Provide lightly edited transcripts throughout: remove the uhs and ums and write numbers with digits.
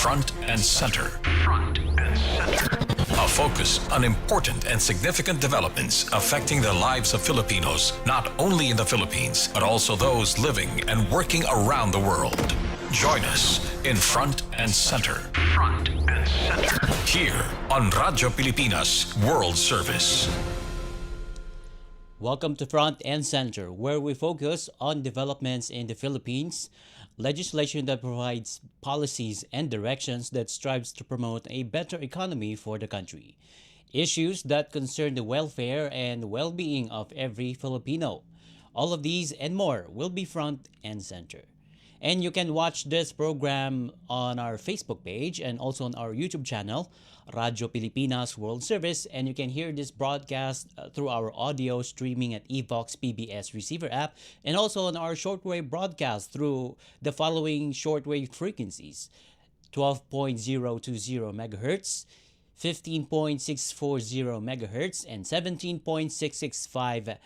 Front and Center. A focus on important and significant developments affecting the lives of Filipinos, not only in the Philippines, but also those living and working around the world. Join us in Front and Center. Here on Radyo Pilipinas World Service. Welcome to Front and Center, where we focus on developments in the Philippines, legislation that provides policies and directions that strives to promote a better economy for the country, issues that concern the welfare and well-being of every Filipino. All of these and more will be Front and Center. And you can watch this program on our Facebook page and also on our YouTube channel, Radyo Pilipinas World Service. And you can hear this broadcast through our audio streaming at Evox PBS receiver app and also on our shortwave broadcast through the following shortwave frequencies: 12.020 megahertz, 15.640 megahertz, and 17.665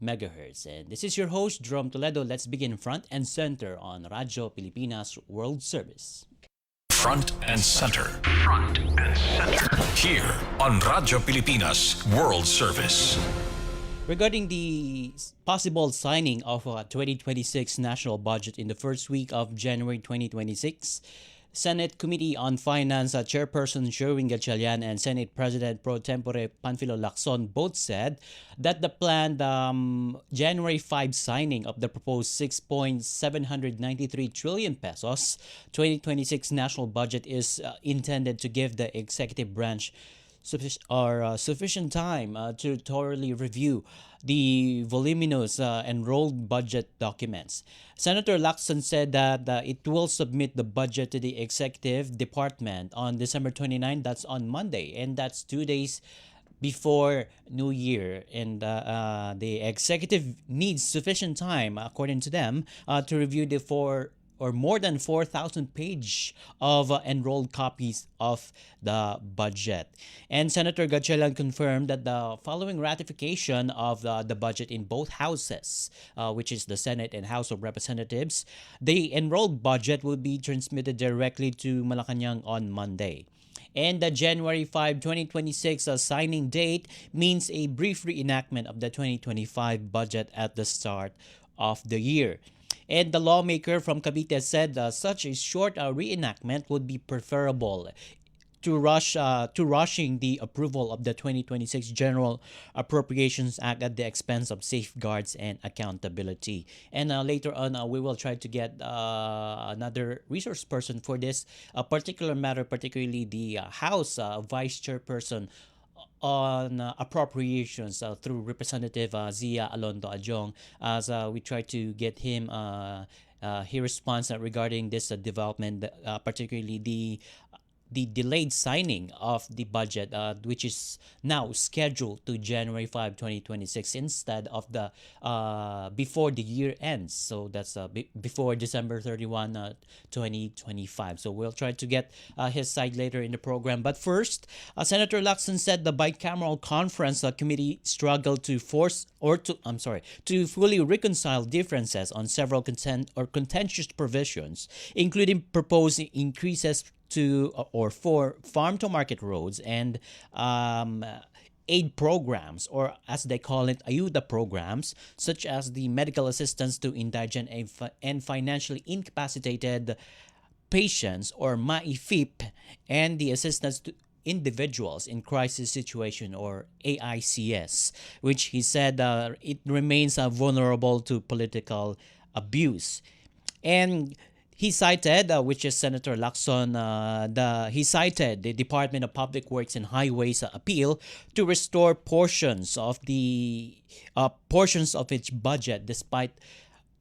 megahertz. And this is your host, Jerome Toledo. Let's begin Front and Center on Radyo Pilipinas World Service. Front and Center. Here on Radyo Pilipinas World Service. Regarding the possible signing of a 2026 national budget in the first week of January 2026, Senate Committee on Finance Chairperson Sherwin Gatchalian and Senate President Pro Tempore Panfilo Lacson both said that the planned January 5 signing of the proposed 6.793 trillion pesos 2026 national budget is intended to give the executive branch sufficient time to thoroughly review the voluminous enrolled budget documents. Senator Lacson said that it will submit the budget to the executive department on December 29, that's on Monday, and that's 2 days before New Year. And the executive needs sufficient time, according to them, to review the more than 4,000 pages of enrolled copies of the budget. And Senator Gatchalian confirmed that the following ratification of the budget in both houses, which is the Senate and House of Representatives, the enrolled budget will be transmitted directly to Malacanang on Monday. And the January 5, 2026 signing date means a brief reenactment of the 2025 budget at the start of the year. And the lawmaker from Cavite said such a short reenactment would be preferable to rushing the approval of the 2026 General Appropriations Act at the expense of safeguards and accountability. And later on, we will try to get another resource person for this particular matter, particularly the House Vice Chairperson on appropriations through Representative Zia Alondo Adjong, as we try to get him his response regarding this development, particularly the delayed signing of the budget, which is now scheduled to January 5, 2026 instead of the before the year ends. So that's before December 31, 2025. So we'll try to get his side later in the program. But first, Senator Lacson said the bicameral conference committee struggled to to fully reconcile differences on several contentious provisions, including proposing increases for farm to market roads and aid programs, or as they call it, ayuda programs, such as the medical assistance to indigent and financially incapacitated patients, or MAIFIP, and the assistance to individuals in crisis situation, or AICS, which he said it remains vulnerable to political abuse. And he cited, which is Senator Lacson, he cited the Department of Public Works and Highways appeal to restore portions of its budget, despite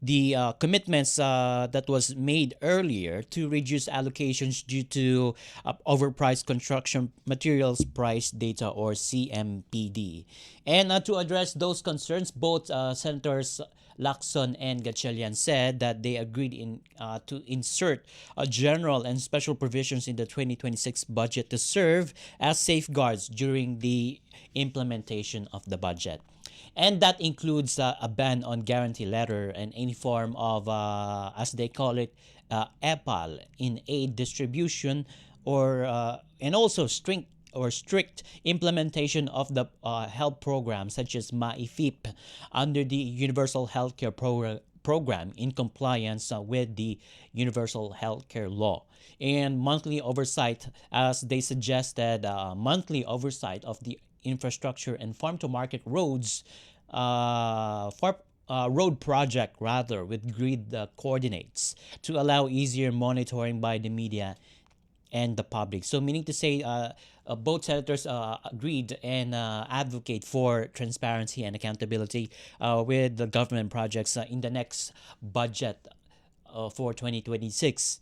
the commitments that was made earlier to reduce allocations due to overpriced construction materials price data, or CMPD. And to address those concerns, both Senators Lacson and Gatchalian said that they agreed to insert general and special provisions in the 2026 budget to serve as safeguards during the implementation of the budget. And that includes a ban on guarantee letter and any form of, as they call it, EPAL in aid distribution, or and also strict implementation of the health programs such as MAIFIP under the Universal Healthcare Program in compliance with the Universal Healthcare Law, and monthly oversight, as they suggested, monthly oversight of the infrastructure and farm to market roads, for road project rather, with grid coordinates to allow easier monitoring by the media and the public. So, meaning to say, both senators agreed and advocate for transparency and accountability with the government projects in the next budget for 2026.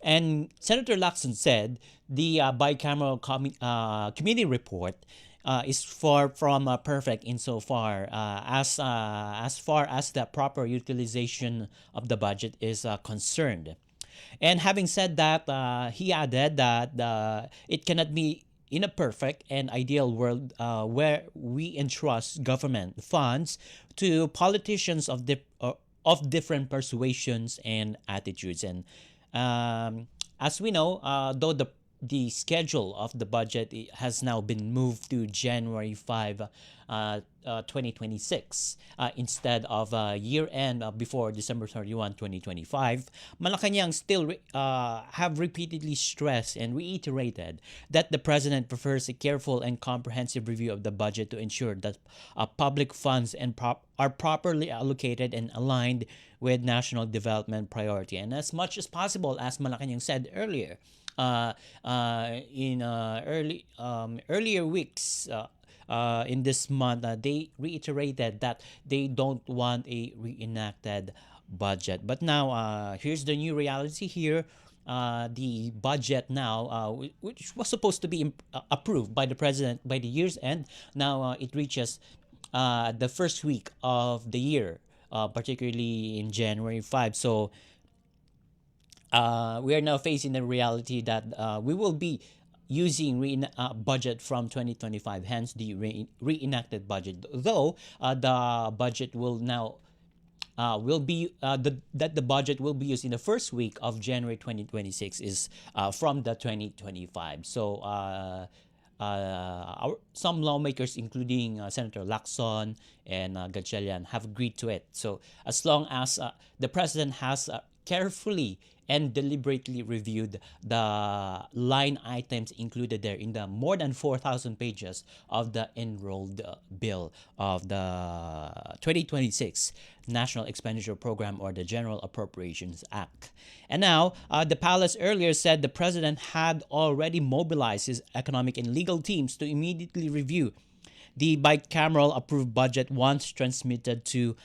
And Senator Lacson said the bicameral committee report is far from perfect insofar as far as the proper utilization of the budget is concerned. And having said that, he added that it cannot be in a perfect and ideal world where we entrust government funds to politicians of different persuasions and attitudes. And as we know, though the schedule of the budget has now been moved to January 5, 2026, instead of year end before December 31, 2025, Malacanang still have repeatedly stressed and reiterated that the President prefers a careful and comprehensive review of the budget to ensure that public funds are properly allocated and aligned with national development priority. And as much as possible, as Malacanang said earlier, in earlier weeks in this month, they reiterated that they don't want a reenacted budget. But now, here's the new reality here. The budget now, which was supposed to be approved by the president by the year's end, now it reaches the first week of the year, particularly in January 5. So we are now facing the reality that we will be using budget from 2025, hence the reenacted budget. Though the budget will now will be that the budget will be used in the first week of January 2026 is from the 2025. So some lawmakers, including Senator Lacson and Gatchalian, have agreed to it. So as long as the president has carefully and deliberately reviewed the line items included there in the more than 4,000 pages of the enrolled bill of the 2026 National Expenditure Program, or the General Appropriations Act. And now, the palace earlier said the president had already mobilized his economic and legal teams to immediately review the bicameral approved budget once transmitted to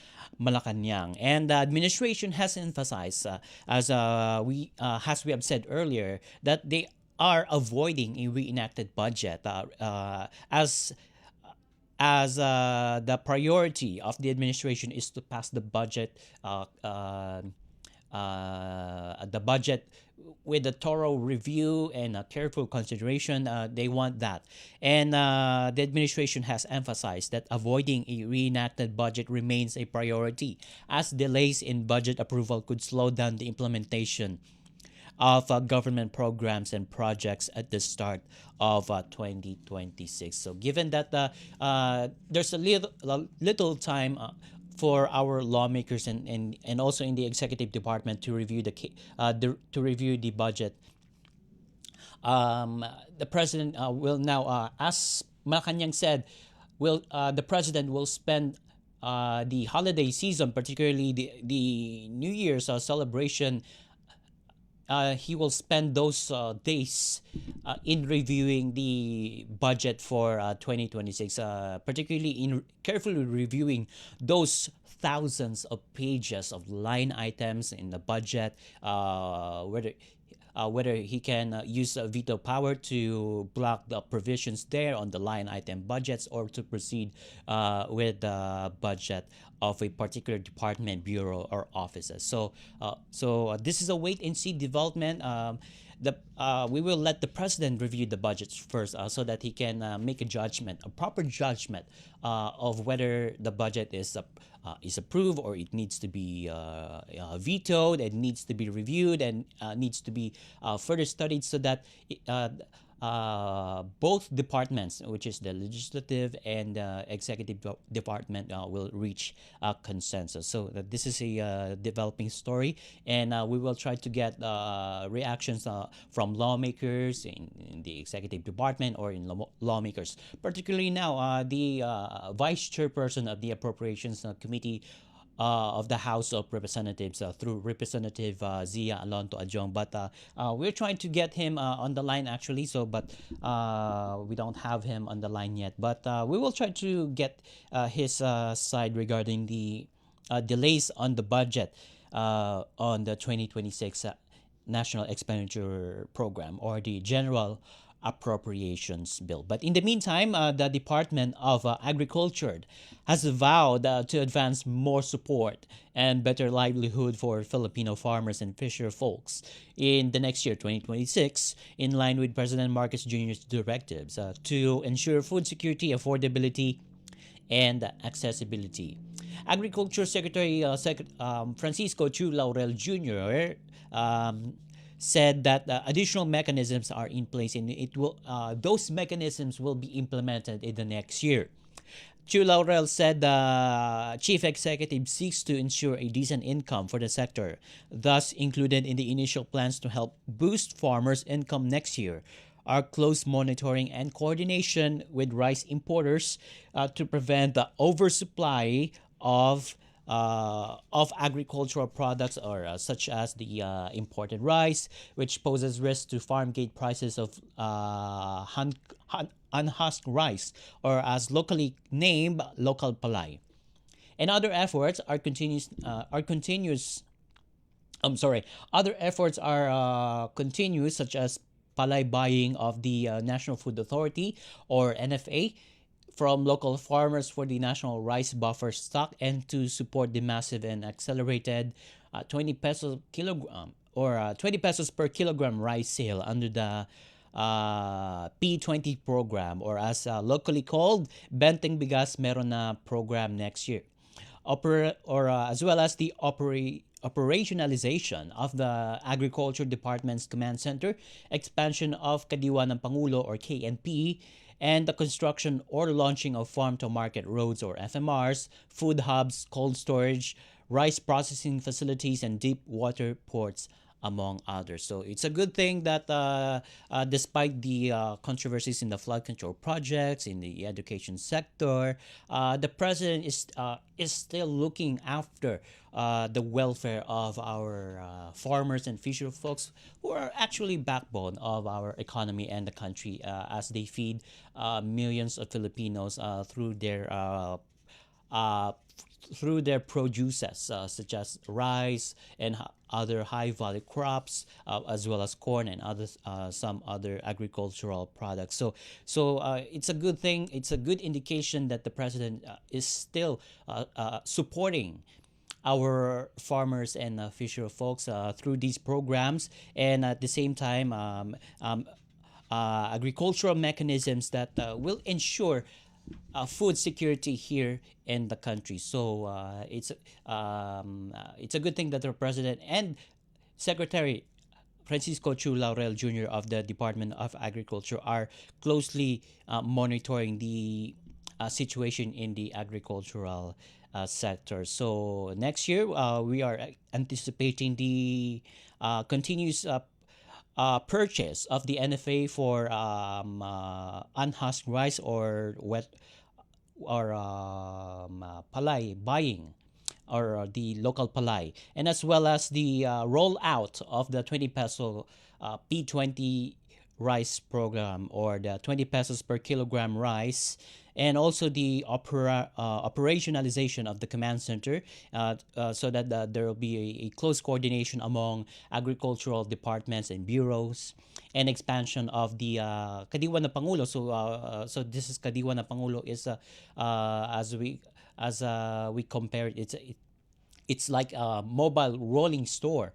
Malacanang. And the administration has emphasized, as we have said earlier, that they are avoiding a reenacted budget as the priority of the administration is to pass the budget with a thorough review and a careful consideration. They want that. And the administration has emphasized that avoiding a reenacted budget remains a priority, as delays in budget approval could slow down the implementation of government programs and projects at the start of 2026. So given that there's a little time for our lawmakers and also in the executive department to review the budget, the president will now, as Malacanang said, the president will spend the holiday season, particularly the New Year's celebration. He will spend those days in reviewing the budget for 2026, particularly in carefully reviewing those thousands of pages of line items in the budget, whether he can use veto power to block the provisions there on the line item budgets, or to proceed with the budget of a particular department, bureau, or offices. So this is a wait and see development. We will let the president review the budgets first, so that he can make a judgment, a proper judgment, of whether the budget is approved, or it needs to be vetoed, and needs to be reviewed, and needs to be further studied, so that both departments, which is the legislative and executive department, will reach a consensus. So this is a developing story, and we will try to get reactions from lawmakers in the executive department, or in lawmakers. Particularly now, the vice chairperson of the Appropriations Committee of the House of Representatives, through Representative Zia Alonto Adjong. But we're trying to get him on the line, actually. But we don't have him on the line yet. But we will try to get his side regarding the delays on the budget on the 2026 National Expenditure Program, or the General Appropriations Bill. But in the meantime, the Department of Agriculture has vowed to advance more support and better livelihood for Filipino farmers and fisher folks in the next year, 2026, in line with President Marcos Jr.'s directives to ensure food security, affordability, and accessibility. Agriculture Secretary Francisco Chu Laurel Jr. Said that additional mechanisms are in place, and it will those mechanisms will be implemented in the next year. Chu Laurel said the chief executive seeks to ensure a decent income for the sector, thus included in the initial plans to help boost farmers' income next year are close monitoring and coordination with rice importers to prevent the oversupply of agricultural products, or such as the imported rice, which poses risk to farm gate prices of unhusked rice, or as locally named local palay. And other efforts are continuous. Other efforts are continuous, such as palay buying of the National Food Authority, or NFA, from local farmers for the national rice buffer stock, and to support the massive and accelerated 20 pesos kilogram, or 20 pesos per kilogram rice sale under the P20 program, or as locally called Benteng Bigas Meron na program next year. As well as the operationalization of the Agriculture Department's Command Center, expansion of Kadiwa ng Pangulo, or KNP, and the construction or launching of farm-to-market roads, or FMRs, food hubs, cold storage, rice processing facilities, and deep water ports, among others. So it's a good thing that despite the controversies in the flood control projects, in the education sector, the president is still looking after the welfare of our farmers and fisher folks, who are actually backbone of our economy and the country, as they feed millions of Filipinos through their produces, such as rice and other high value crops, as well as corn and some other agricultural products. So it's a good thing. It's a good indication that the president is still supporting our farmers and fisher folks through these programs, and at the same time, agricultural mechanisms that will ensure food security here in the country. So it's a good thing that the president and Secretary Francisco Chu Laurel Jr. of the Department of Agriculture are closely monitoring the situation in the agricultural sector. So next year, we are anticipating the continuous purchase of the NFA for unhusked rice, or wet, or palay buying, or the local palay, and as well as the rollout of the 20 peso P20 rice program, or the 20 pesos per kilogram rice, and also the operationalization of the command center, so that there will be a close coordination among agricultural departments and bureaus, and expansion of the Kadiwa ng Pangulo. So this is Kadiwa ng Pangulo is as we as we compare it, it's like a mobile rolling store,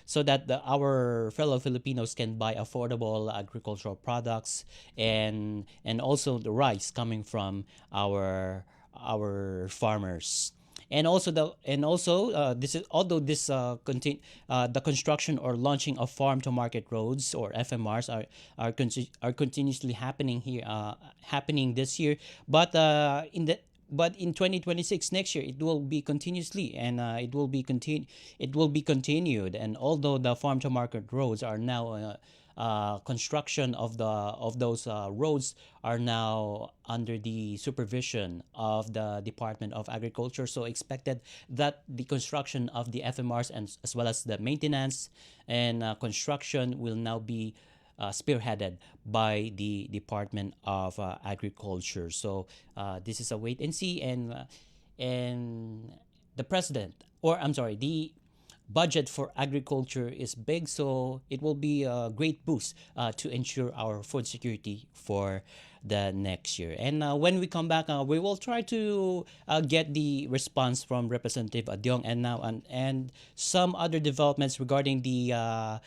so that our fellow Filipinos can buy affordable agricultural products, and also the rice coming from our farmers. And also this is, although this the construction or launching of farm to market roads, or FMRs, are continuously happening this year, but in 2026, next year, it will be continuously, and it will be continued. And although the farm to market roads are now construction of those roads are now under the supervision of the Department of Agriculture, so expected that the construction of the FMRs, and as well as the maintenance and construction, will now be spearheaded by the Department of Agriculture. So this is a wait and see, and the president, or I'm sorry, the budget for agriculture is big, so it will be a great boost to ensure our food security for the next year. And when we come back, we will try to get the response from Representative Adyong, and some other developments regarding the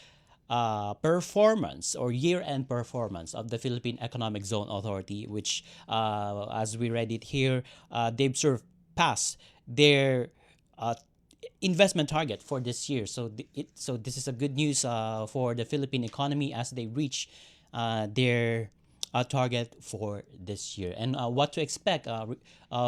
performance or year-end performance of the Philippine Economic Zone Authority, which, as we read it here, they've surpassed their investment target for this year. So this is a good news for the Philippine economy, as they reach their target for this year. And what to expect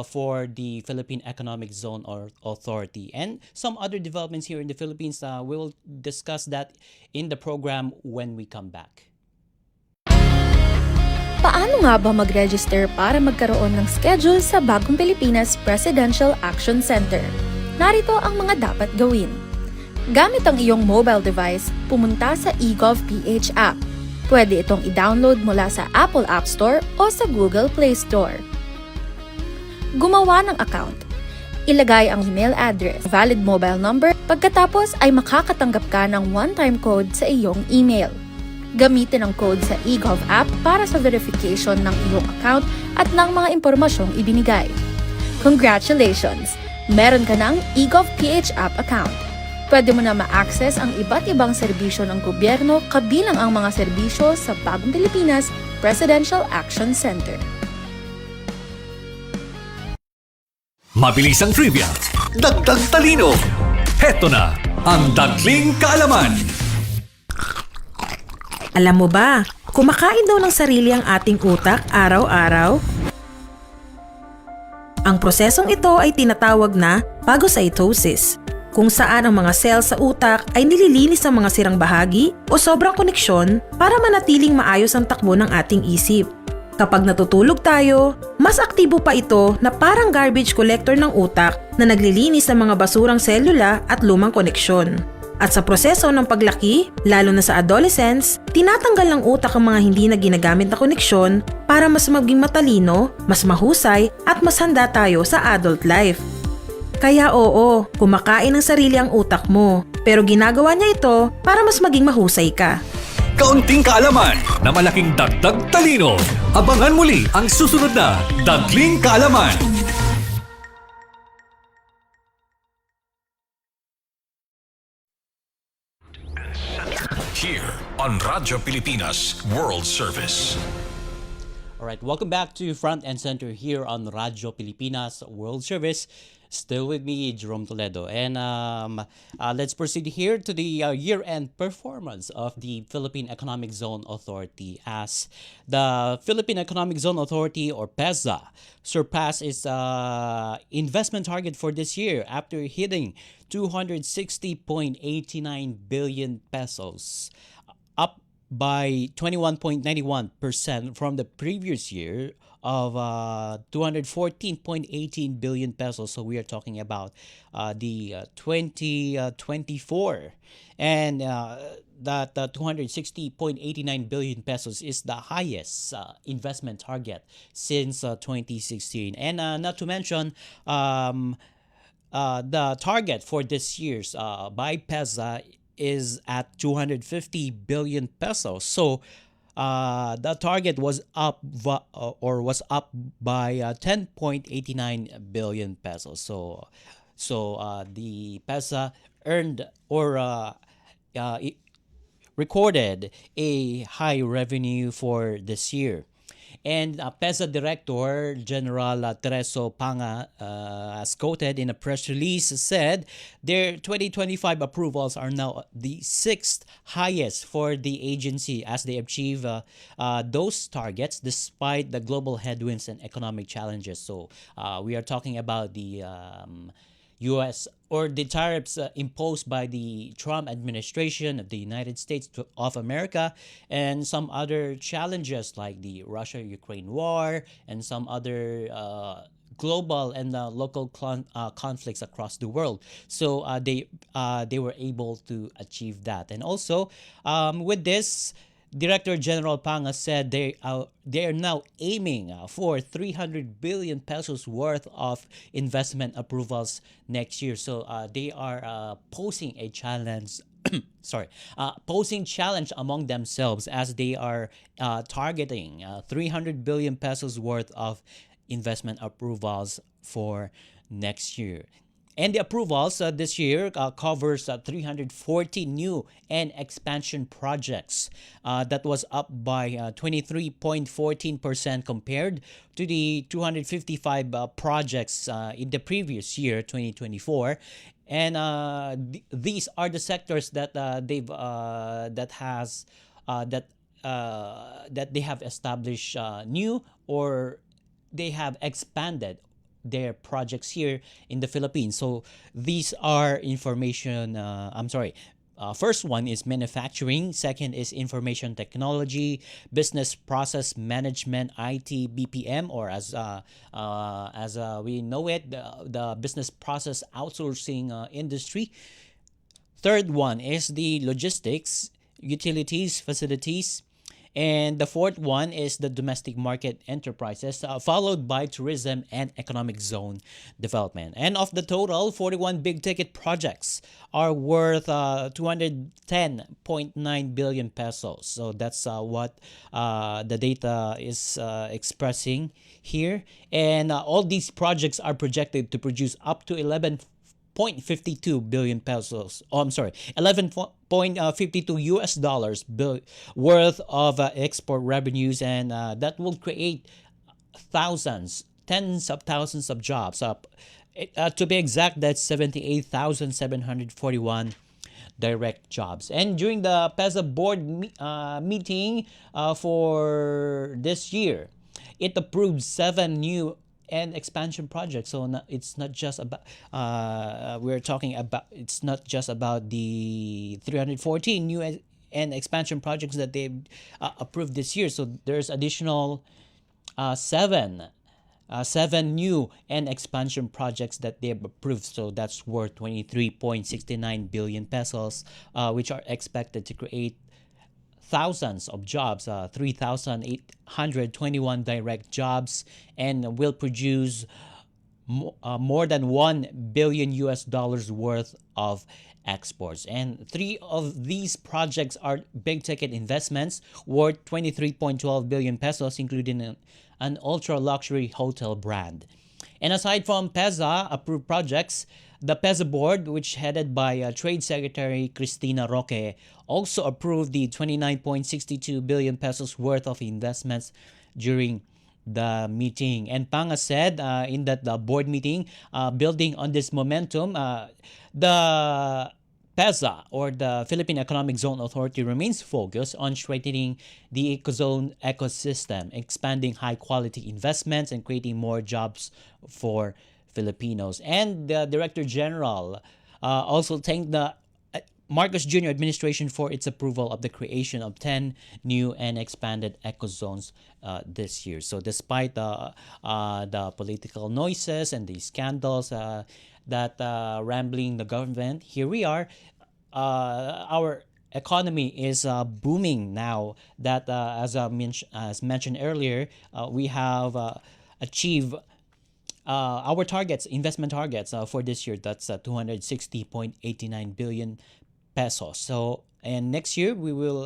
for the Philippine Economic Zone or Authority, and some other developments here in the Philippines. We will discuss that in the program when we come back. Paano nga ba mag-register para magkaroon ng schedule sa Bagong Pilipinas Presidential Action Center? Narito ang mga dapat gawin. Gamit ang iyong mobile device, pumunta sa eGov.ph app. Pwede itong i-download mula sa Apple App Store o sa Google Play Store. Gumawa ng account. Ilagay ang email address, valid mobile number, pagkatapos ay makakatanggap ka ng one-time code sa iyong email. Gamitin ang code sa eGov app para sa verification ng iyong account at ng mga impormasyong ibinigay. Congratulations! Meron ka ng eGov.ph app account. Pwede mo na ma-access ang iba't ibang serbisyo ng gobyerno, kabilang ang mga serbisyo sa Bagong Pilipinas Presidential Action Center. Mabilis ang trivia, dagdag talino. Heto na ang Dagling Kaalaman. Alam mo ba, kumakain daw ng sarili ang ating utak araw-araw? Ang prosesong ito ay tinatawag na phagocytosis, kung saan ang mga cells sa utak ay nililinis ang mga sirang bahagi o sobrang koneksyon para manatiling maayos ang takbo ng ating isip. Kapag natutulog tayo, mas aktibo pa ito na parang garbage collector ng utak na naglilinis ng mga basurang selula at lumang koneksyon. At sa proseso ng paglaki, lalo na sa adolescence, tinatanggal ng utak ang mga hindi na ginagamit na koneksyon para mas maging matalino, mas mahusay at mas handa tayo sa adult life. Kaya oo, kumakain ng sarili ang utak mo, pero ginagawa niya ito para mas maging mahusay ka. Kaunting kaalaman na malaking dagdag talino. Abangan muli ang susunod na Dagling Kaalaman. Here on Radyo Pilipinas World Service. All right, welcome back to Front and Center here on Radyo Pilipinas World Service. Still with me, Jerome Toledo. And let's proceed here to the year-end performance of the Philippine Economic Zone Authority, as the Philippine Economic Zone Authority, or PEZA, surpassed its investment target for this year after hitting 260.89 billion pesos, up by 21.91% from the previous year of 214.18 billion pesos. So we are talking about the 2024, and that 260.89 billion pesos is the highest investment target since 2016. And not to mention, the target for this year's by PEZA is at 250 billion pesos. So the target was up by 10.89 billion pesos. So the PESA earned or it recorded a high revenue for this year. And PESA Director General Tereso Panga, as quoted in a press release, said their 2025 approvals are now the sixth highest for the agency as they achieve those targets despite the global headwinds and economic challenges. So we are talking about the U.S. or the tariffs imposed by the Trump administration of the United States of America, and some other challenges like the Russia-Ukraine war and some other global and local conflicts across the world. So they were able to achieve that, and also with this. Director General Panga said they are now aiming for 300 billion pesos worth of investment approvals next year. So they are posing a challenge. Posing challenge among themselves as they are targeting 300 billion pesos worth of investment approvals for next year. And the approvals this year covers 340 new and expansion projects. That was up by 23.14% compared to the 255 projects in the previous year, 2024. And these are the sectors that that they have established new or they have expanded their projects here in the Philippines. So these are information. First one is manufacturing. Second is information technology, business process management, IT, BPM, or as we know it, the business process outsourcing industry. Third one is the logistics, utilities, facilities. And the fourth one is the domestic market enterprises, followed by tourism and economic zone development. And of the total, 41 big ticket projects are worth 210.9 billion pesos. So that's what the data is expressing here. And all these projects are projected to produce up to 11.52 billion pesos. 11.52 US dollars worth of export revenues, and that will create tens of thousands of jobs. To be exact, that's 78,741 direct jobs. And during the PESA board meeting for this year, it approved 7 new and expansion projects. So it's not just about it's not just about the 314 new and expansion projects that they approved this year. So there's additional seven new and expansion projects that they have approved. So that's worth 23.69 billion pesos, which are expected to create thousands of jobs, 3,821 direct jobs, and will produce more than 1 billion US dollars worth of exports. And 3 of these projects are big ticket investments worth 23.12 billion pesos, including an ultra luxury hotel brand. And aside from PESA approved projects, the PESA board, which headed by Trade Secretary Cristina Roque, also approved the 29.62 billion pesos worth of investments during the meeting. And Panga said in that the board meeting, building on this momentum, the PEZA, or the Philippine Economic Zone Authority, remains focused on strengthening the ecozone ecosystem, expanding high-quality investments, and creating more jobs for Filipinos. And the Director General also thanked the Marcos Jr. administration for its approval of the creation of 10 new and expanded ecozones this year. So despite the political noises and the scandals that rambling the government, here we are. Our economy is booming now that, as mentioned earlier, we have achieved our targets, investment targets for this year. That's 260.89 billion pesos. So, and next year we will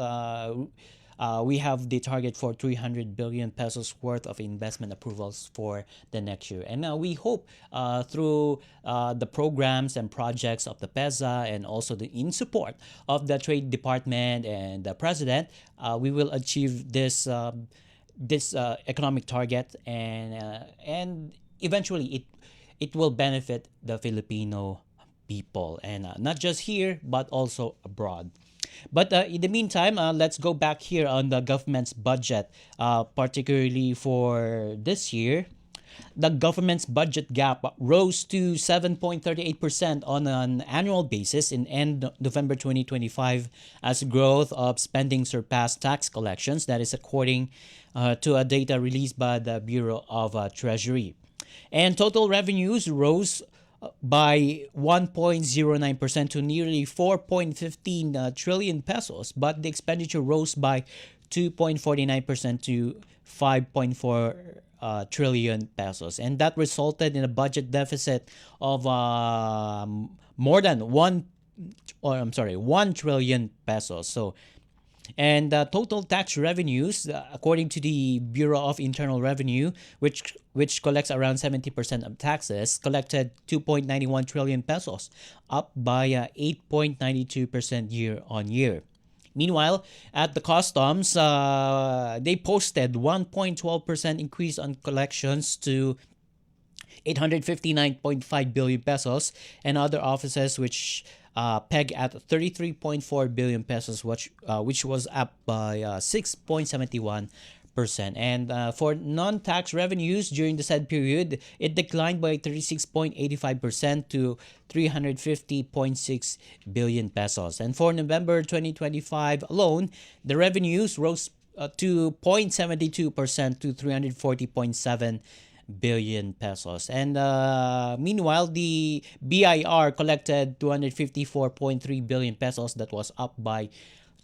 we have the target for 300 billion pesos worth of investment approvals for the next year. And we hope through the programs and projects of the PEZA and also in support of the Trade Department and the President, we will achieve this economic target, and eventually it will benefit the Filipino people, and not just here but also abroad. But in the meantime, let's go back here on the government's budget, particularly for this year. The government's budget gap rose to 7.38% on an annual basis in end November 2025 as growth of spending surpassed tax collections. That is according to a data released by the Bureau of Treasury. And total revenues rose by 1.09% to nearly 4.15 trillion pesos, but the expenditure rose by 2.49% to 5.4 trillion pesos, and that resulted in a budget deficit of more than 1 trillion pesos. So, and total tax revenues, according to the Bureau of Internal Revenue, which collects around 70% of taxes, collected 2.91 trillion pesos, up by 8.92% year on year. Meanwhile, at the customs, they posted 1.12% increase on collections to 859.5 billion pesos, and other offices which peg at 33.4 billion pesos, which was up by 6.71%. And for non-tax revenues during the said period, it declined by 36.85% to 350.6 billion pesos. And for November 2025 alone, the revenues rose to 0.72% to 340.7 billion pesos. And meanwhile, the BIR collected 254.3 billion pesos. That was up by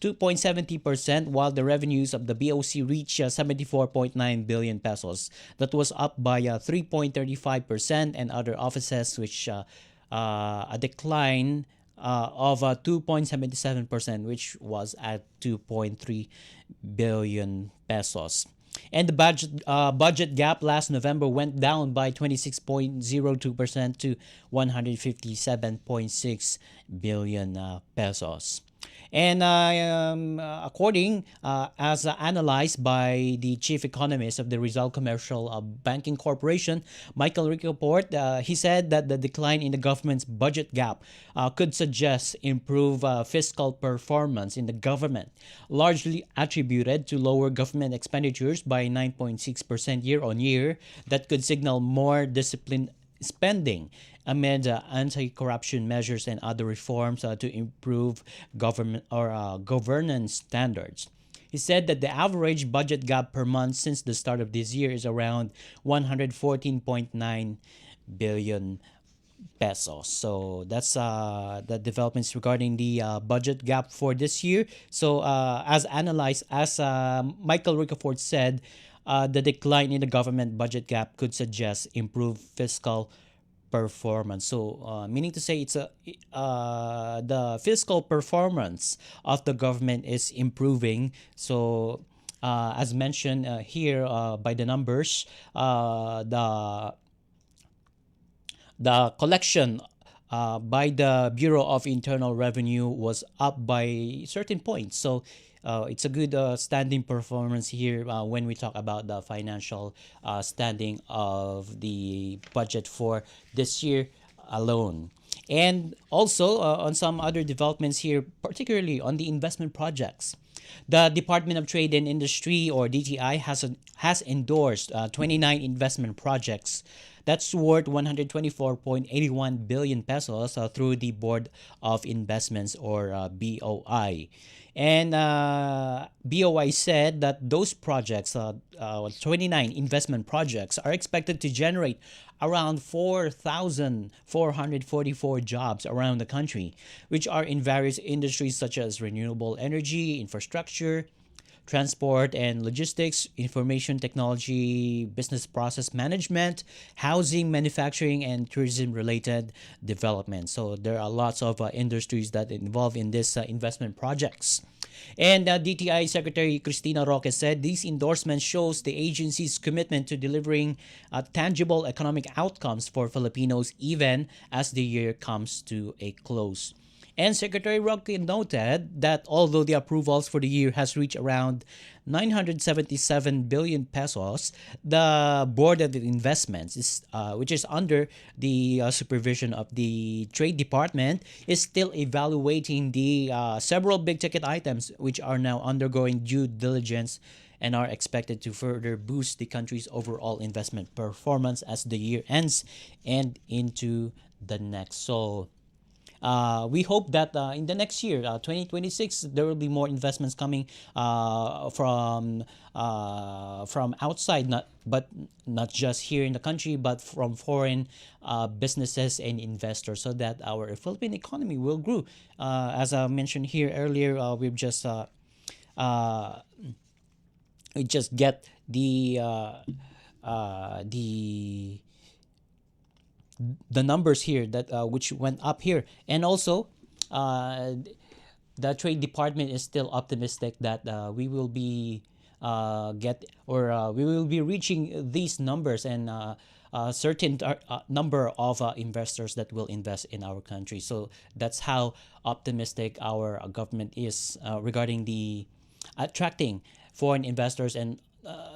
2.70%, while the revenues of the BOC reached 74.9 billion pesos. That was up by 3.35%, and other offices which a decline of 2.77%, which was at 2.3 billion pesos. And the budget gap last November went down by 26.02% to 157.6 billion pesos. And according, as analyzed by the chief economist of the Rizal Commercial Banking Corporation, Michael Ricoport, he said that the decline in the government's budget gap could suggest improved fiscal performance in the government, largely attributed to lower government expenditures by 9.6% year on year, that could signal more disciplined spending amid anti-corruption measures and other reforms to improve government or governance standards. He said that the average budget gap per month since the start of this year is around 114.9 billion pesos. So that's the developments regarding the budget gap for this year. So as analyzed, as Michael Ricoport said, the decline in the government budget gap could suggest improved fiscal performance. So, meaning to say, it's the fiscal performance of the government is improving. So, as mentioned here by the numbers, the collection by the Bureau of Internal Revenue was up by certain points. So it's a good standing performance here when we talk about the financial standing of the budget for this year alone. And also on some other developments here, particularly on the investment projects. The Department of Trade and Industry, or DTI, has endorsed 29 investment projects that's worth 124.81 billion pesos through the Board of Investments, or BOI. And BOI said that those projects, 29 investment projects, are expected to generate around 4,444 jobs around the country, which are in various industries such as renewable energy, infrastructure, transport and logistics, information technology, business process management, housing, manufacturing, and tourism-related development. So there are lots of industries that involve in this investment projects. And DTI Secretary Cristina Roque said these endorsements shows the agency's commitment to delivering tangible economic outcomes for Filipinos even as the year comes to a close. And Secretary Roque noted that although the approvals for the year has reached around 977 billion pesos, the Board of Investments, which is under the supervision of the Trade Department, is still evaluating the several big-ticket items which are now undergoing due diligence and are expected to further boost the country's overall investment performance as the year ends and into the next. So we hope that in the next year, 2026, there will be more investments coming from outside, not just here in the country, but from foreign businesses and investors, so that our Philippine economy will grow. As I mentioned here earlier, we just get the numbers here that which went up here, and also the Trade Department is still optimistic that we will be we will be reaching these numbers, and a certain number of investors that will invest in our country. So that's how optimistic our government is regarding the attracting foreign investors, and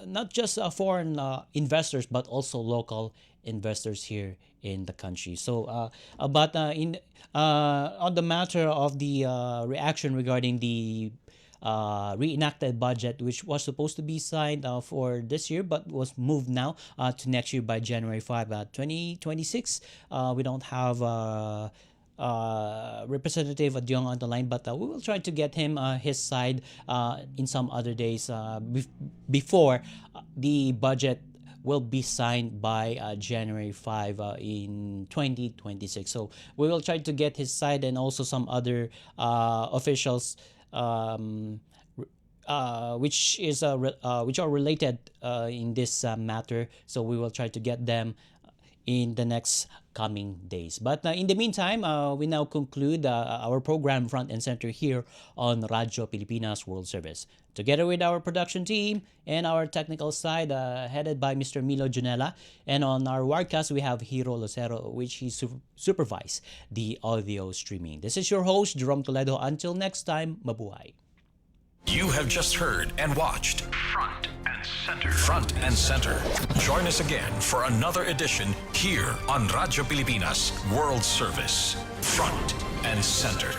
not just foreign investors but also local investors here in the country. So but on the matter of the reaction regarding the reenacted budget, which was supposed to be signed for this year but was moved now to next year by January 5, 2026, we don't have Representative Adyong on the line, but we will try to get him his side in some other days before the budget will be signed by January 5 in 2026. So we will try to get his side and also some other officials which are related in this matter. So we will try to get them in the next coming days. But in the meantime, we now conclude our program Front and Center here on Radyo Pilipinas World Service. Together with our production team and our technical side headed by Mr. Milo Junella. And on our webcast, we have Hiro Lucero, which he supervised the audio streaming. This is your host, Jerome Toledo. Until next time, mabuhay. You have just heard and watched Front and Center. Front and Center. Join us again for another edition here on Radyo Pilipinas World Service. Front and Center.